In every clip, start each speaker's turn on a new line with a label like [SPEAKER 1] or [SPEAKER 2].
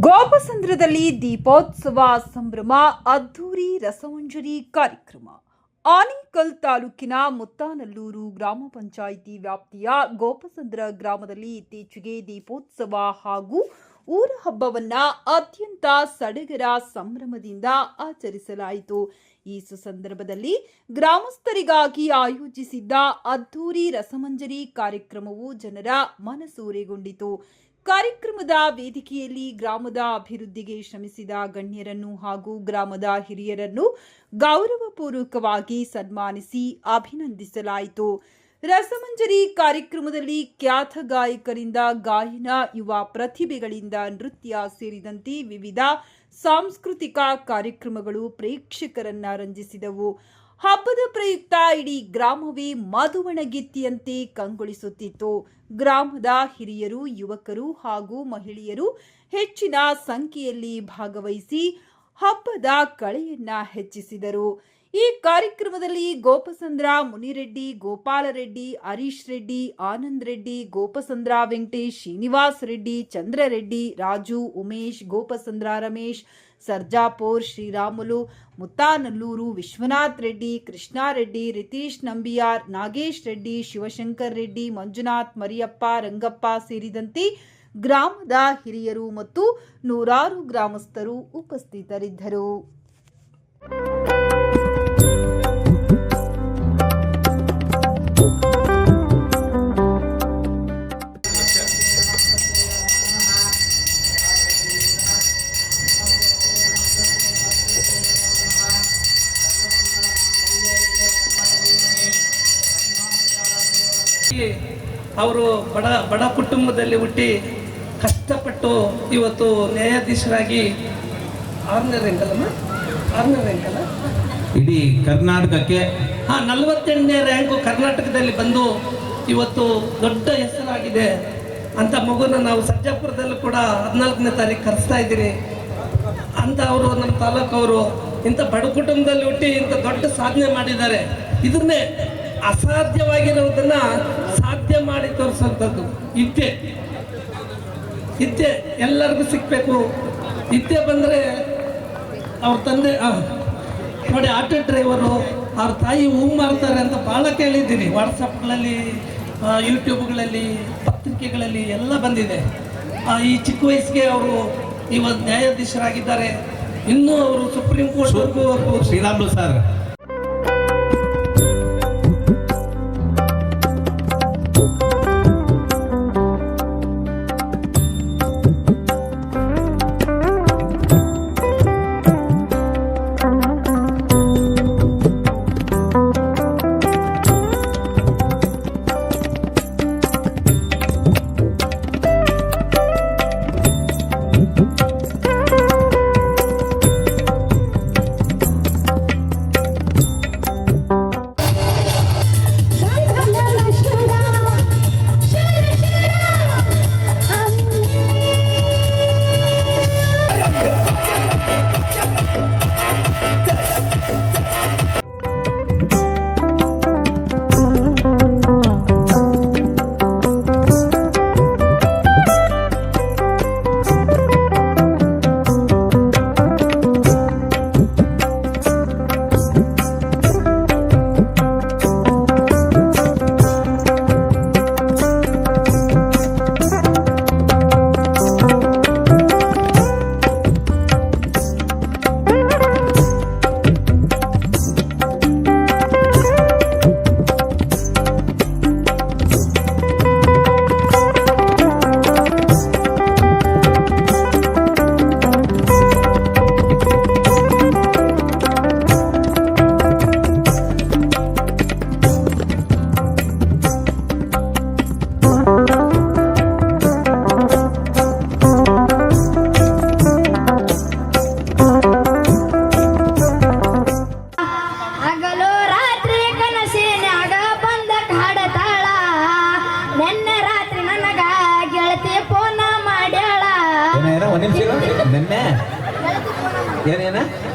[SPEAKER 1] ಗೋಪಸಂದ್ರದಲ್ಲಿ ದೀಪೋತ್ಸವ ಸಂಭ್ರಮ ಅದ್ದೂರಿ ರಸಮಂಜರಿ ಕಾರ್ಯಕ್ರಮ. ಆನೇಕಲ್ ತಾಲೂಕಿನ ಮುತ್ತಾನಲ್ಲೂರು ಗ್ರಾಮ ಪಂಚಾಯಿತಿ ವ್ಯಾಪ್ತಿಯ ಗೋಪಸಂದ್ರ ಗ್ರಾಮದಲ್ಲಿ ಇತ್ತೀಚೆಗೆ ದೀಪೋತ್ಸವ ಹಾಗೂ ಊರ ಹಬ್ಬವನ್ನ ಅತ್ಯಂತ ಸಡಗರ ಸಂಭ್ರಮದಿಂದ ಆಚರಿಸಲಾಯಿತು. ಈ ಸುಸಂದರ್ಭದಲ್ಲಿ ಗ್ರಾಮಸ್ಥರಿಗಾಗಿ ಆಯೋಜಿಸಿದ್ದ ಅದ್ದೂರಿ ರಸಮಂಜರಿ ಕಾರ್ಯಕ್ರಮವು ಜನರ ಮನಸೂರೆಗೊಂಡಿತು. ಕಾರ್ಯಕ್ರಮದ ವೇದಿಕೆಯಲ್ಲಿ ಗ್ರಾಮದ ಅಭಿವೃದ್ಧಿಗೆ ಶ್ರಮಿಸಿದ ಗಣ್ಯರನ್ನು ಹಾಗೂ ಗ್ರಾಮದ ಹಿರಿಯರನ್ನು ಗೌರವಪೂರ್ವಕವಾಗಿ ಸನ್ಮಾನಿಸಿ ಅಭಿನಂದಿಸಲಾಯಿತು. ರಸಮಂಜರಿ ಕಾರ್ಯಕ್ರಮದಲ್ಲಿ ಖ್ಯಾತ ಗಾಯಕರಿಂದ ಗಾಯನ, ಯುವ ಪ್ರತಿಭೆಗಳಿಂದ ನೃತ್ಯ ಸೇರಿದಂತೆ ವಿವಿಧ ಸಾಂಸ್ಕೃತಿಕ ಕಾರ್ಯಕ್ರಮಗಳು ಪ್ರೇಕ್ಷಕರನ್ನ ರಂಜಿಸಿದವು. ಹಬ್ಬದ ಪ್ರಯುಕ್ತ ಇಡೀ ಗ್ರಾಮವೇ ಮಧುವಣಗಿತ್ತಿಯಂತೆ ಕಂಗೊಳಿಸುತ್ತಿತ್ತು. ಗ್ರಾಮದ ಹಿರಿಯರು, ಯುವಕರು ಹಾಗೂ ಮಹಿಳೆಯರು ಹೆಚ್ಚಿನ ಸಂಖ್ಯೆಯಲ್ಲಿ ಭಾಗವಹಿಸಿ ಹಬ್ಬದ ಕಳೆಯನ್ನ ಹೆಚ್ಚಿಸಿದರು. ಈ ಕಾರ್ಯಕ್ರಮದಲ್ಲಿ ಗೋಪಸಂದ್ರ ಮುನಿರೆಡ್ಡಿ, ಗೋಪಾಲರೆಡ್ಡಿ, ಹರೀಶ್ ರೆಡ್ಡಿ, ಆನಂದ್ ರೆಡ್ಡಿ, ಗೋಪಸಂದ್ರ ವೆಂಕಟೇಶ್, ಶ್ರೀನಿವಾಸ್ ರೆಡ್ಡಿ, ಚಂದ್ರರೆಡ್ಡಿ, ರಾಜು, ಉಮೇಶ್, ಗೋಪಸಂದ್ರ ರಮೇಶ್, ಸರ್ಜಾಪುರ್, ಶ್ರೀರಾಮುಲು, ಮುತ್ತಾನಲ್ಲೂರು, ವಿಶ್ವನಾಥ್ ರೆಡ್ಡಿ, ಕೃಷ್ಣಾರೆಡ್ಡಿ, ರಿತೀಶ್ ನಂಬಿಯಾರ್, ನಾಗೇಶ್ ರೆಡ್ಡಿ, ಶಿವಶಂಕರ್ ರೆಡ್ಡಿ, ಮಂಜುನಾಥ್, ಮರಿಯಪ್ಪ, ರಂಗಪ್ಪ ಸೇರಿದಂತೆ ಗ್ರಾಮದ ಹಿರಿಯರು ಮತ್ತು ನೂರಾರು ಗ್ರಾಮಸ್ಥರು ಉಪಸ್ಥಿತರಿದ್ದರು.
[SPEAKER 2] ಅವರು ಬಡ ಕುಟುಂಬದಲ್ಲಿ ಹುಟ್ಟಿ ಕಷ್ಟಪಟ್ಟು ಇವತ್ತು ನ್ಯಾಯಾಧೀಶರಾಗಿ 6ನೇ ರ್ಯಾಂಕಲ್ಲ
[SPEAKER 3] ಇಡೀ ಕರ್ನಾಟಕಕ್ಕೆ
[SPEAKER 2] 48ನೇ ರ್ಯಾಂಕು ಕರ್ನಾಟಕದಲ್ಲಿ ಬಂದು ಇವತ್ತು ದೊಡ್ಡ ಹೆಸರಾಗಿದೆ ಅಂತ ಮಗುನ ನಾವು ಸರ್ಜಾಪುರದಲ್ಲೂ ಕೂಡ 14ನೇ ತಾರೀಕು ಕರೆಸ್ತಾ ಇದ್ದೀರಿ ಅಂತ. ಅವರು ನಮ್ಮ ತಾಲೂಕವರು ಇಂಥ ಬಡ ಕುಟುಂಬದಲ್ಲಿ ಹುಟ್ಟಿ ಇಂಥ ದೊಡ್ಡ ಸಾಧನೆ ಮಾಡಿದ್ದಾರೆ. ಇದನ್ನೇ ಅಸಾಧ್ಯವಾಗಿರೋದನ್ನ ಸಾಧ್ಯ ಮಾಡಿ ತೋರಿಸುವಂಥದ್ದು ಇದ್ದೆ ಎಲ್ಲರಿಗೂ ಸಿಕ್ಕಬೇಕು. ಇದ್ದೆ ಬಂದರೆ ಅವ್ರ ತಂದೆ ನೋಡಿ ಆಟೋ ಡ್ರೈವರು ಅವ್ರ ತಾಯಿ ಹೂವು ಮಾರ್ತಾರೆ ಅಂತ ಭಾಳ ಕೇಳಿದ್ದೀನಿ. ವಾಟ್ಸಪ್ಗಳಲ್ಲಿ, ಯೂಟ್ಯೂಬ್ಗಳಲ್ಲಿ, ಪತ್ರಿಕೆಗಳಲ್ಲಿ ಎಲ್ಲ ಬಂದಿದೆ. ಈ ಚಿಕ್ಕ ವಯಸ್ಸಿಗೆ ಅವರು ಇವತ್ತು ನ್ಯಾಯಾಧೀಶರಾಗಿದ್ದಾರೆ. ಇನ್ನೂ ಅವರು ಸುಪ್ರೀಂ ಕೋರ್ಟ್ವರೆಗೂ
[SPEAKER 3] ಶ್ರೀರಾಮುಲು ಸರ್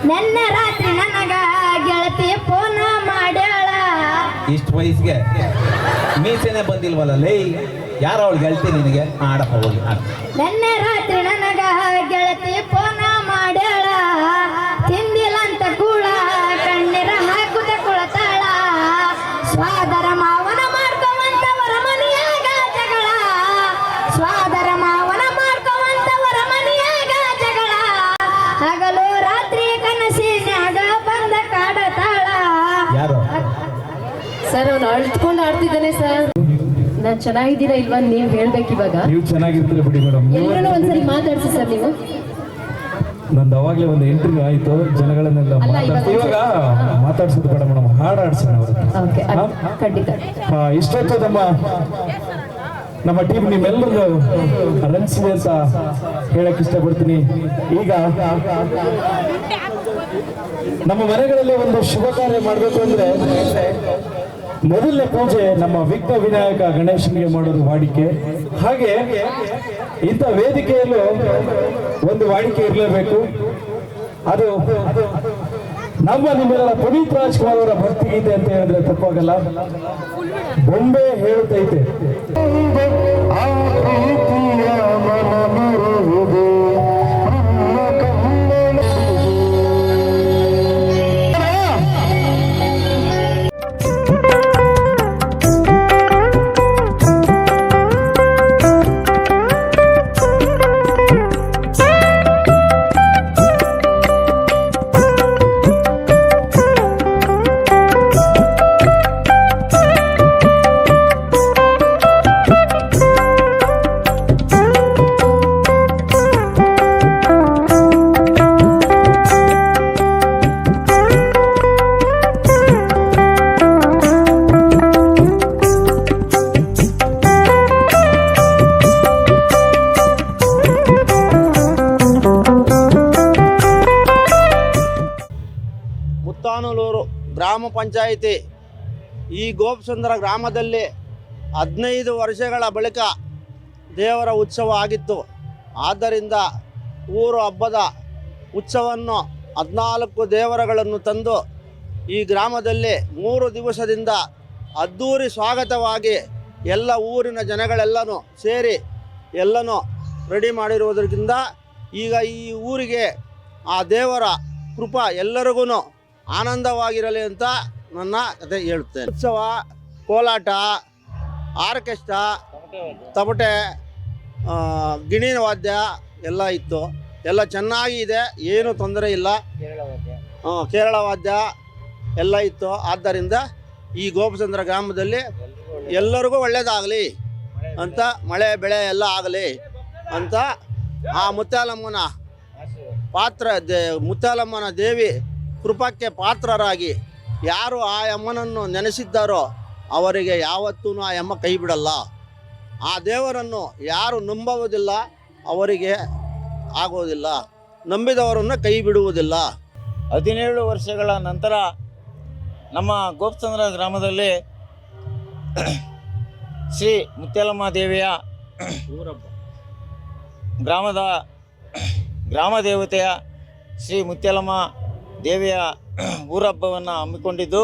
[SPEAKER 4] ನೆನ್ನೆ ರಾತ್ರಿ ನನಗ ಗೆಳತಿ ಫೋನ್ ಮಾಡ್ಯಾಳ.
[SPEAKER 3] ಇಷ್ಟು ವಯಸ್ಸಿಗೆ ಮೀಸೆನೆ ಬಂದಿಲ್ವಲ್ಲ ಲೈ, ಯಾರು ಅವಳು ಗೆಳತಿ ನಿನಗೆ? ಆಡಪ್ಪ ಹೋಗಿ.
[SPEAKER 4] ನೆನ್ನೆ ರಾತ್ರಿ ನನಗ ಗೆಳತಿ
[SPEAKER 5] ಸರ್ ಅವ್ನು ಅಳ್ತ್ಕೊಂಡು ಆಡ್ತಿದ್ದಾನೆ ಸರ್. ನಾನು ಚೆನ್ನಾಗಿದ್ದೀರಾ ಇಲ್ವಾ ನೀವು ಹೇಳ್ಬೇಕು ಇವಾಗ.
[SPEAKER 6] ನೀವು ಚೆನ್ನಾಗಿರ್ತೀರ ಬಿಡಿ ಮೇಡಮ್.
[SPEAKER 5] ಎಲ್ಲರೂ ಒಂದ್ಸರಿ ಮಾತಾಡ್ಸಿ ಸರ್ ನೀವು.
[SPEAKER 6] ನಂದು ಅವಾಗಲೇ ಒಂದು ಇಂಟರ್ವ್ಯೂ ಆಯಿತು, ಜನಗಳನ್ನೆಲ್ಲ ಇವಾಗ ಮಾತಾಡ್ಸೋದು ಬೇಡ ಮೇಡಮ್, ಹಾಡು ಆಡ್ಸೋಣ ಅವರು.
[SPEAKER 5] ಓಕೆ ಖಂಡಿತ.
[SPEAKER 6] ಇಷ್ಟೊತ್ತು ನಮ್ಮ ಟೀಮ್ ನಿಮ್ಮೆಲ್ಲರಿಗೂ ರಂಜಿಸಿದೆ ಅಂತ ಹೇಳಕ್ ಇಷ್ಟಪಡ್ತೀನಿ. ಈಗ ನಮ್ಮ ಮನೆಗಳಲ್ಲಿ ಒಂದು ಶುಭ ಕಾರ್ಯ ಮಾಡಬೇಕು ಅಂದ್ರೆ ಮೊದಲನೇ ಪೂಜೆ ನಮ್ಮ ವಿಘ್ನ ವಿನಾಯಕ ಗಣೇಶನಿಗೆ ಮಾಡೋದು ವಾಡಿಕೆ. ಹಾಗೆ ಇಂಥ ವೇದಿಕೆಯಲ್ಲೂ ಒಂದು ವಾಡಿಕೆ ಇರಲೇಬೇಕು. ಅದು ನಮ್ಮ ನಿಮ್ಮೆಲ್ಲ ಪುನೀತ್ ರಾಜ್ಕುಮಾರ್ ಅವರ ಭಕ್ತಿಗೀತೆ ಅಂತ ಹೇಳಿದ್ರೆ ತಪ್ಪಾಗಲ್ಲ. ಬೊಂಬೆ ಹೇಳುತ್ತೈತೆ,
[SPEAKER 7] ಮುತ್ತಾನೂರು ಗ್ರಾಮ ಪಂಚಾಯಿತಿ ಈ ಗೋಪಸುಂದರ ಗ್ರಾಮದಲ್ಲಿ 15 ವರ್ಷಗಳ ಬಳಿಕ ದೇವರ ಉತ್ಸವ ಆಗಿತ್ತು. ಆದ್ದರಿಂದ ಊರು ಹಬ್ಬದ ಉತ್ಸವವನ್ನು 14 ದೇವರುಗಳನ್ನು ತಂದು ಈ ಗ್ರಾಮದಲ್ಲಿ 3 ದಿವಸದಿಂದ ಅದ್ಧೂರಿ ಸ್ವಾಗತವಾಗಿ ಎಲ್ಲ ಊರಿನ ಜನಗಳೆಲ್ಲನೂ ಸೇರಿ ಎಲ್ಲನೂ ರೆಡಿ ಮಾಡಿರುವುದರಿಂದ ಈಗ ಈ ಊರಿಗೆ ಆ ದೇವರ ಕೃಪಾ ಎಲ್ಲರಿಗೂ ಆನಂದವಾಗಿರಲಿ ಅಂತ ನನ್ನ ಕತೆ ಹೇಳುತ್ತೇನೆ. ಉತ್ಸವ, ಕೋಲಾಟ, ಆರ್ಕೆಸ್ಟ್ರಾ, ತಮಟೆ, ಗಿಣಿ ವಾದ್ಯ ಎಲ್ಲ ಇತ್ತು. ಎಲ್ಲ ಚೆನ್ನಾಗಿ ಇದೆ, ಏನು ತೊಂದರೆ ಇಲ್ಲ. ಕೇರಳ ವಾದ್ಯ ಎಲ್ಲ ಇತ್ತು. ಆದ್ದರಿಂದ ಈ ಗೋಪಚಂದ್ರ ಗ್ರಾಮದಲ್ಲಿ ಎಲ್ಲರಿಗೂ ಒಳ್ಳೆಯದಾಗಲಿ ಅಂತ, ಮಳೆ ಬೆಳೆ ಎಲ್ಲ ಆಗಲಿ ಅಂತ ಆ ಮುತ್ತಾಲಮ್ಮನ ಮುತ್ತಾಲಮ್ಮನ ದೇವಿ ಕೃಪಕ್ಕೆ ಪಾತ್ರರಾಗಿ ಯಾರು ಆ ಅಮ್ಮನನ್ನು ನೆನೆಸಿದ್ದಾರೋ ಅವರಿಗೆ ಯಾವತ್ತೂ ಆ ಅಮ್ಮ ಕೈ ಬಿಡಲ್ಲ. ಆ ದೇವರನ್ನು ಯಾರು ನಂಬುವುದಿಲ್ಲ ಅವರಿಗೆ ಆಗೋದಿಲ್ಲ, ನಂಬಿದವರನ್ನು ಕೈ ಬಿಡುವುದಿಲ್ಲ.
[SPEAKER 8] 17 ವರ್ಷಗಳ ನಂತರ ನಮ್ಮ ಗೋಪಚಂದ್ರ ಗ್ರಾಮದಲ್ಲಿ ಶ್ರೀ ಮುತ್ಯಾಲಮ್ಮ ದೇವಿಯ ಗ್ರಾಮ ದೇವತೆಯ ಶ್ರೀ ಮುತ್ಯಾಲಮ್ಮ ದೇವಿಯ ಊರಹಬ್ಬವನ್ನು ಹಮ್ಮಿಕೊಂಡಿದ್ದು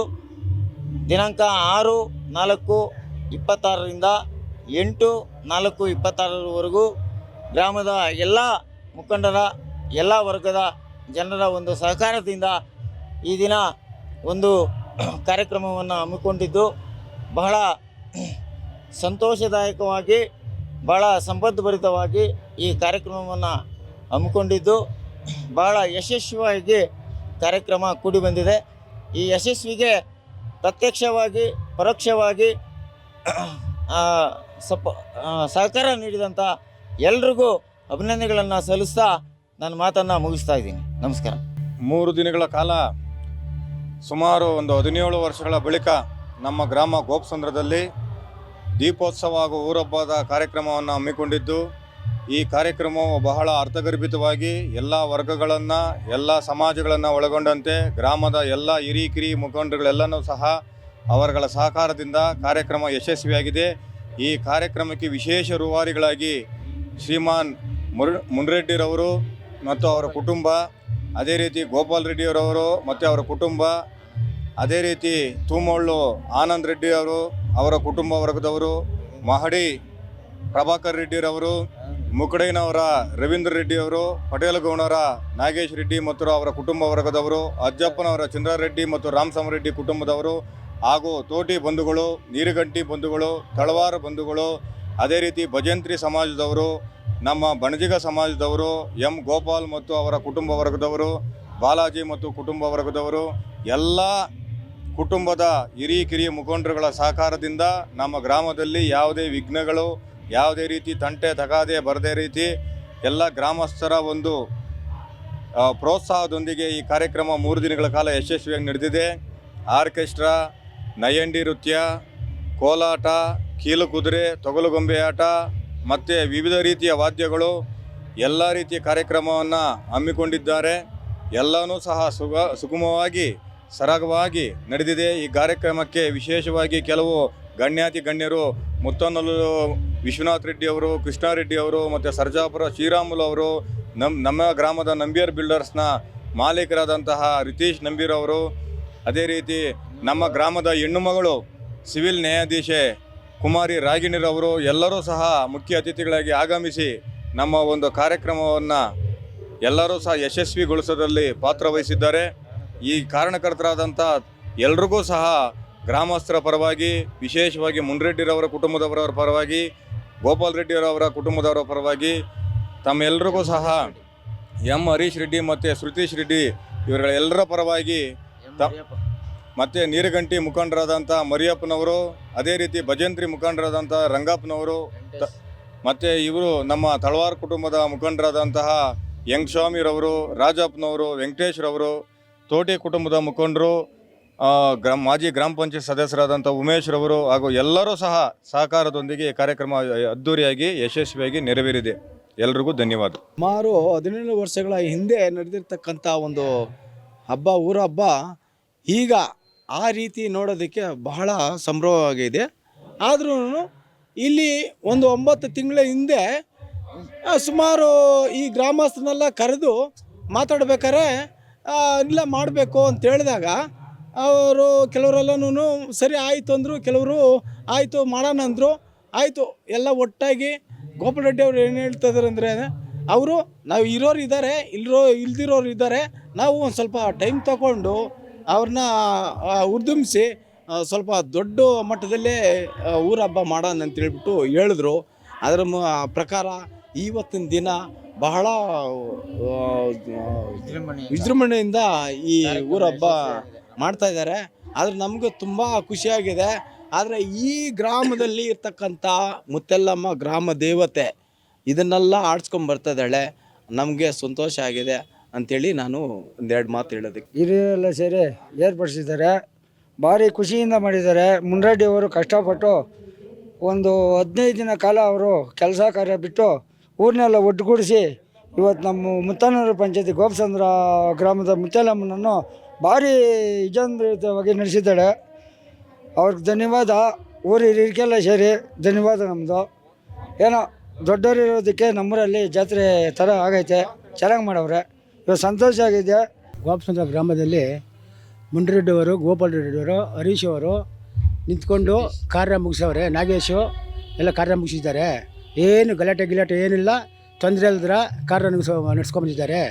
[SPEAKER 8] ದಿನಾಂಕ 6/4/26ರಿಂದ 8/4/26ರವರೆಗೂ ಗ್ರಾಮದ ಎಲ್ಲ ಮುಖಂಡರ ಎಲ್ಲ ವರ್ಗದ ಜನರ ಒಂದು ಸಹಕಾರದಿಂದ ಈ ದಿನ ಒಂದು ಕಾರ್ಯಕ್ರಮವನ್ನು ಹಮ್ಮಿಕೊಂಡಿದ್ದು ಬಹಳ ಸಂತೋಷದಾಯಕವಾಗಿ, ಬಹಳ ಸಂಪದ್ಭರಿತವಾಗಿ ಈ ಕಾರ್ಯಕ್ರಮವನ್ನು ಹಮ್ಮಿಕೊಂಡಿದ್ದು ಬಹಳ ಯಶಸ್ವಿಯಾಗಿ ಕಾರ್ಯಕ್ರಮ ಕೂಡಿ ಬಂದಿದೆ. ಈ ಯಶಸ್ವಿಗೆ ಪ್ರತ್ಯಕ್ಷವಾಗಿ ಪರೋಕ್ಷವಾಗಿ ಸಹಕಾರ ನೀಡಿದಂಥ ಎಲ್ರಿಗೂ ಅಭಿನಂದನೆಗಳನ್ನು ಸಲ್ಲಿಸ್ತಾ ನನ್ನ ಮಾತನ್ನು ಮುಗಿಸ್ತಾ ಇದ್ದೀನಿ. ನಮಸ್ಕಾರ.
[SPEAKER 9] 3 ದಿನಗಳ ಕಾಲ ಸುಮಾರು ಒಂದು 17 ವರ್ಷಗಳ ಬಳಿಕ ನಮ್ಮ ಗ್ರಾಮ ಗೋಪಸಂದ್ರದಲ್ಲಿ ದೀಪೋತ್ಸವ ಹಾಗೂ ಊರಹಬ್ಬದ ಕಾರ್ಯಕ್ರಮವನ್ನು ಹಮ್ಮಿಕೊಂಡಿದ್ದು, ಈ ಕಾರ್ಯಕ್ರಮವು ಬಹಳ ಅರ್ಥಗರ್ಭಿತವಾಗಿ ಎಲ್ಲ ವರ್ಗಗಳನ್ನು, ಎಲ್ಲ ಸಮಾಜಗಳನ್ನು ಒಳಗೊಂಡಂತೆ ಗ್ರಾಮದ ಎಲ್ಲ ಹಿರಿಕಿರಿ ಮುಖಂಡರುಗಳೆಲ್ಲನೂ ಸಹ ಅವರುಗಳ ಸಹಕಾರದಿಂದ ಕಾರ್ಯಕ್ರಮ ಯಶಸ್ವಿಯಾಗಿದೆ. ಈ ಕಾರ್ಯಕ್ರಮಕ್ಕೆ ವಿಶೇಷ ರೂವಾರಿಗಳಾಗಿ ಶ್ರೀಮಾನ್ ಮುನ್ರೆಡ್ಡಿರವರು ಮತ್ತು ಅವರ ಕುಟುಂಬ, ಅದೇ ರೀತಿ ಗೋಪಾಲ್ ರೆಡ್ಡಿಯವರವರು ಮತ್ತು ಅವರ ಕುಟುಂಬ, ಅದೇ ರೀತಿ ತೂಮೊಳ್ಳು ಆನಂದ್ ರೆಡ್ಡಿಯವರು ಅವರ ಕುಟುಂಬ ವರ್ಗದವರು, ಮಹಡಿ ಪ್ರಭಾಕರ್ ರೆಡ್ಡಿರವರು, ಮುಕಡೈನವರ ರವೀಂದ್ರ ರೆಡ್ಡಿಯವರು, ಪಟೇಲ್ ಗೌಡರ ನಾಗೇಶ್ ರೆಡ್ಡಿ ಮತ್ತು ಅವರ ಕುಟುಂಬ ವರ್ಗದವರು, ಅಜ್ಜಪ್ಪನವರ ಚಂದ್ರಾರೆಡ್ಡಿ ಮತ್ತು ರಾಮಸ್ವಾಮಿ ರೆಡ್ಡಿ ಕುಟುಂಬದವರು, ಹಾಗೂ ತೋಟಿ ಬಂಧುಗಳು, ನೀರುಗಂಟಿ ಬಂಧುಗಳು, ತಳವಾರ ಬಂಧುಗಳು, ಅದೇ ರೀತಿ ಭಜಂತ್ರಿ ಸಮಾಜದವರು, ನಮ್ಮ ಬಣಜಿಗ ಸಮಾಜದವರು, ಎಂ ಗೋಪಾಲ್ ಮತ್ತು ಅವರ ಕುಟುಂಬ ವರ್ಗದವರು, ಬಾಲಾಜಿ ಮತ್ತು ಕುಟುಂಬ ವರ್ಗದವರು, ಎಲ್ಲ ಕುಟುಂಬದ ಹಿರಿಯ ಮುಖಂಡರುಗಳ ಸಹಕಾರದಿಂದ ನಮ್ಮ ಗ್ರಾಮದಲ್ಲಿ ಯಾವುದೇ ವಿಘ್ನಗಳು, ಯಾವುದೇ ರೀತಿ ತಂಟೆ ತಗಾದೆ ಬರದೇ ರೀತಿ ಎಲ್ಲ ಗ್ರಾಮಸ್ಥರ ಒಂದು ಪ್ರೋತ್ಸಾಹದೊಂದಿಗೆ ಈ ಕಾರ್ಯಕ್ರಮ 3 ದಿನಗಳ ಕಾಲ ಯಶಸ್ವಿಯಾಗಿ ನಡೆದಿದೆ. ಆರ್ಕೆಸ್ಟ್ರಾ, ನಯಂಡಿ ನೃತ್ಯ, ಕೋಲಾಟ, ಕೀಲುಕುದುರೆ, ತೊಗಲುಗೊಂಬೆ ಆಟ ಮತ್ತು ವಿವಿಧ ರೀತಿಯ ವಾದ್ಯಗಳು ಎಲ್ಲ ರೀತಿಯ ಕಾರ್ಯಕ್ರಮವನ್ನು ಹಮ್ಮಿಕೊಂಡಿದ್ದಾರೆ. ಎಲ್ಲನೂ ಸಹ ಸುಗಮವಾಗಿ ಸರಾಗವಾಗಿ ನಡೆದಿದೆ. ಈ ಕಾರ್ಯಕ್ರಮಕ್ಕೆ ವಿಶೇಷವಾಗಿ ಕೆಲವು ಗಣ್ಯರು ಮುತ್ತನಲ್ಲೂರು ವಿಶ್ವನಾಥ್ ರೆಡ್ಡಿ ಅವರು, ಕೃಷ್ಣಾರೆಡ್ಡಿ ಅವರು ಮತ್ತು ಸರ್ಜಾಪುರ ಶ್ರೀರಾಮುಲು ಅವರು, ನಮ್ಮ ಗ್ರಾಮದ ನಂಬಿಯರ್ ಬಿಲ್ಡರ್ಸ್ನ ಮಾಲೀಕರಾದಂತಹ ರಿತೀಶ್ ನಂಬೀರ್ ಅವರು, ಅದೇ ರೀತಿ ನಮ್ಮ ಗ್ರಾಮದ ಹೆಣ್ಣು ಮಗಳು ಸಿವಿಲ್ ನ್ಯಾಯಾಧೀಶೆ ಕುಮಾರಿ ರಾಗಿಣಿರವರು ಎಲ್ಲರೂ ಸಹ ಮುಖ್ಯ ಅತಿಥಿಗಳಾಗಿ ಆಗಮಿಸಿ ನಮ್ಮ ಒಂದು ಕಾರ್ಯಕ್ರಮವನ್ನು ಎಲ್ಲರೂ ಸಹ ಯಶಸ್ವಿಗೊಳಿಸೋದ್ರಲ್ಲಿ ಪಾತ್ರವಹಿಸಿದ್ದಾರೆ. ಈ ಕಾರಣಕರ್ತರಾದಂಥ ಎಲ್ರಿಗೂ ಸಹ ಗ್ರಾಮಸ್ಥರ ಪರವಾಗಿ, ವಿಶೇಷವಾಗಿ ಮುನ್ರೆಡ್ಡಿರವರ ಕುಟುಂಬದವರ ಪರವಾಗಿ, ಗೋಪಾಲ್ ರೆಡ್ಡಿಯವರ ಕುಟುಂಬದವರ ಪರವಾಗಿ ತಮ್ಮೆಲ್ಲರಿಗೂ ಸಹ ಹರೀಶ್ ರೆಡ್ಡಿ ಮತ್ತು ಶ್ರುತೀಶ್ ರೆಡ್ಡಿ ಇವರುಗಳೆಲ್ಲರ ಪರವಾಗಿ ಮತ್ತು ನೀರುಗಂಟಿ ಮುಖಂಡರಾದಂಥ ಮರಿಯಪ್ಪನವರು, ಅದೇ ರೀತಿ ಭಜಂತ್ರಿ ಮುಖಂಡರಾದಂಥ ರಂಗಪ್ಪನವರು ಮತ್ತು ಇವರು ನಮ್ಮ ತಳವಾರ್ ಕುಟುಂಬದ ಮುಖಂಡರಾದಂತಹ ಯಂಗ್ಸ್ವಾಮಿರವರು, ರಾಜಪ್ಪನವರು, ವೆಂಕಟೇಶ್ರವರು, ತೋಟಿ ಕುಟುಂಬದ ಮುಖಂಡರು, ಮಾಜಿ ಗ್ರಾಮ ಪಂಚಾಯತ್ ಸದಸ್ಯರಾದಂಥ ಉಮೇಶ್ರವರು ಹಾಗೂ ಎಲ್ಲರೂ ಸಹ ಸಹಕಾರದೊಂದಿಗೆ ಕಾರ್ಯಕ್ರಮ ಅದ್ಧೂರಿಯಾಗಿ ಯಶಸ್ವಿಯಾಗಿ ನೆರವೇರಿದೆ. ಎಲ್ರಿಗೂ ಧನ್ಯವಾದ.
[SPEAKER 10] ಸುಮಾರು 17 ವರ್ಷಗಳ ಹಿಂದೆ ನಡೆದಿರ್ತಕ್ಕಂಥ ಒಂದು ಹಬ್ಬ, ಊರ ಹಬ್ಬ ಈಗ ಆ ರೀತಿ ನೋಡೋದಕ್ಕೆ ಬಹಳ ಸಂಭ್ರಮವಾಗಿದೆ. ಆದ್ರೂ ಇಲ್ಲಿ ಒಂದು 9 ತಿಂಗಳ ಹಿಂದೆ ಸುಮಾರು ಈ ಗ್ರಾಮಸ್ಥರನ್ನೆಲ್ಲ ಕರೆದು ಮಾತಾಡ್ಬೇಕಾದ್ರೆ ಇಲ್ಲ ಮಾಡಬೇಕು ಅಂತ ಹೇಳಿದಾಗ ಅವರು ಕೆಲವರೆಲ್ಲನೂ ಸರಿ ಆಯಿತು ಅಂದರು, ಕೆಲವರು ಆಯಿತು ಮಾಡೋಣ ಅಂದರು. ಆಯಿತು ಎಲ್ಲ ಒಟ್ಟಾಗಿ ಗೋಪಾಲ್ ರೆಡ್ಡಿ ಅವರು ಏನು ಹೇಳ್ತಾ ಇದ್ದಾರೆ ಅಂದರೆ, ಅವರು ನಾವು ಇರೋರು ಇದ್ದಾರೆ, ಇಲ್ದಿರೋರು ಇದ್ದಾರೆ, ನಾವು ಒಂದು ಸ್ವಲ್ಪ ಟೈಮ್ ತಗೊಂಡು ಅವ್ರನ್ನ ಉದ್ಯಮಿಸಿ ಸ್ವಲ್ಪ ದೊಡ್ಡ ಮಟ್ಟದಲ್ಲೇ ಊರ ಹಬ್ಬ ಮಾಡೋಣ ಅಂತೇಳ್ಬಿಟ್ಟು ಹೇಳಿದ್ರು. ಅದರ ಪ್ರಕಾರ ಇವತ್ತಿನ ದಿನ ಬಹಳ ವಿಜೃಂಭಣೆಯಿಂದ ಈ ಊರ ಹಬ್ಬ ಮಾಡ್ತಾ ಇದ್ದಾರೆ. ಆದರೆ ನಮಗೂ ತುಂಬ ಖುಷಿಯಾಗಿದೆ. ಆದರೆ ಈ ಗ್ರಾಮದಲ್ಲಿ ಇರ್ತಕ್ಕಂಥ ಮುತ್ತೆಲ್ಲಮ್ಮ ಗ್ರಾಮ ದೇವತೆ ಇದನ್ನೆಲ್ಲ ಆಡ್ಸ್ಕೊಂಡು ಬರ್ತಾ ಇದ್ದಾಳೆ. ನಮಗೆ ಸಂತೋಷ ಆಗಿದೆ ಅಂಥೇಳಿ ನಾನು 2 ಮಾತು ಹೇಳೋದಕ್ಕೆ.
[SPEAKER 11] ಹಿರಿಯರೆಲ್ಲ ಸೇರಿ ಏರ್ಪಡಿಸಿದ್ದಾರೆ, ಭಾರಿ ಖುಷಿಯಿಂದ ಮಾಡಿದ್ದಾರೆ. ಮುನ್ರೆಡ್ಡಿಯವರು ಕಷ್ಟಪಟ್ಟು ಒಂದು 15 ದಿನ ಕಾಲ ಅವರು ಕೆಲಸ ಕಾರ್ಯ ಬಿಟ್ಟು ಊರನ್ನೆಲ್ಲ ಒಟ್ಟುಗೂಡಿಸಿ ಇವತ್ತು ನಮ್ಮ ಮುತ್ತನೂರು ಪಂಚಾಯತಿ ಗೋಪಸಂದ್ರ ಗ್ರಾಮದ ಮುತ್ತೆಲ್ಲಮ್ಮನನ್ನು ಭಾರಿ ವಿಜೃಂಭಿತವಾಗಿ ನಡೆಸಿದ್ದಾಳೆ. ಅವ್ರಿಗೆ ಧನ್ಯವಾದ. ಊರು ಹಿರಿಯರಿಗೆಲ್ಲ ಸೇರಿ ಧನ್ಯವಾದ ನಮ್ಮದು. ಏನೋ ದೊಡ್ಡವರಿರೋದಕ್ಕೆ ನಮ್ಮೂರಲ್ಲಿ ಜಾತ್ರೆ ಥರ ಆಗೈತೆ, ಚೆನ್ನಾಗಿ ಮಾಡವ್ರೆ, ಇವಾಗ ಸಂತೋಷ ಆಗಿದೆ.
[SPEAKER 12] ಗೋಪಸಂದ್ರ ಗ್ರಾಮದಲ್ಲಿ ಮುನ್ರೆಡ್ಡಿಯವರು, ಗೋಪಾಲ್ ರೆಡ್ಡಿಯವರು, ಹರೀಶ್ ಅವರು ನಿಂತ್ಕೊಂಡು ಕಾರ್ಯ ಮುಗಿಸವ್ರೆ. ನಾಗೇಶು ಎಲ್ಲ ಕಾರ್ಯ ಮುಗಿಸಿದ್ದಾರೆ. ಏನು ಗಲಾಟೆ ಏನಿಲ್ಲ, ತೊಂದರೆ ಇಲ್ದಿರ ಕಾರ್ಯ ನಡೆಸ್ಕೊಂಬಂದಿದ್ದಾರೆ.